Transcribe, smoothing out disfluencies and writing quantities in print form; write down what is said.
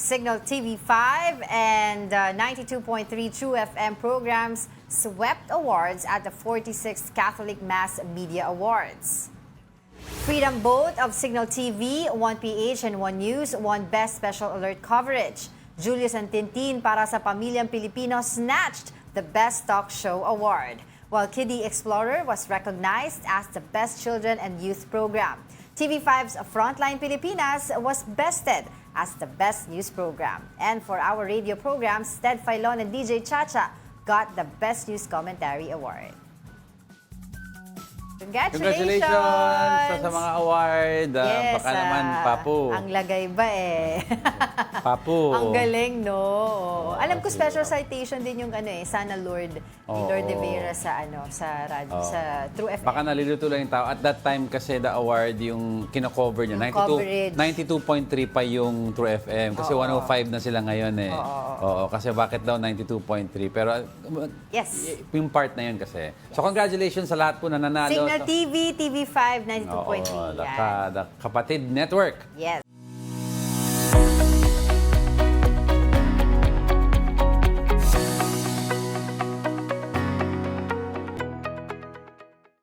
Signal TV5 and 92.3 True FM programs swept awards at the 46th Catholic Mass Media Awards. Freedom Boat of Signal TV, 1PH and 1 News won Best Special Alert Coverage. Julius and Tintin para sa Pamilyang Pilipino snatched the Best Talk Show Award, while Kiddie Explorer was recognized as the Best Children and Youth Program. TV5's Frontline Pilipinas was bested as the Best News Program. And for our radio programs, Ted Filon and DJ Chacha got the Best News Commentary Award. Congratulations! Sa mga award. Baka naman, Papu. Ang lagay ba eh. Papu. Ang galing, no? Alam ko special citation din yung Sana Lord, ni Lord De Vera sa radyo, sa True FM. Baka nalilito lang yung tao. At that time kasi the award, yung kino-cover niya, 92.3 pa yung True FM. Kasi 105 na sila ngayon eh. Oo, kasi bakit daw 92.3? Pero yes, yung part na yun kasi. So congratulations sa lahat po na nanalo. Signal TV, TV5, 92.3. The Kapatid Network. Yes.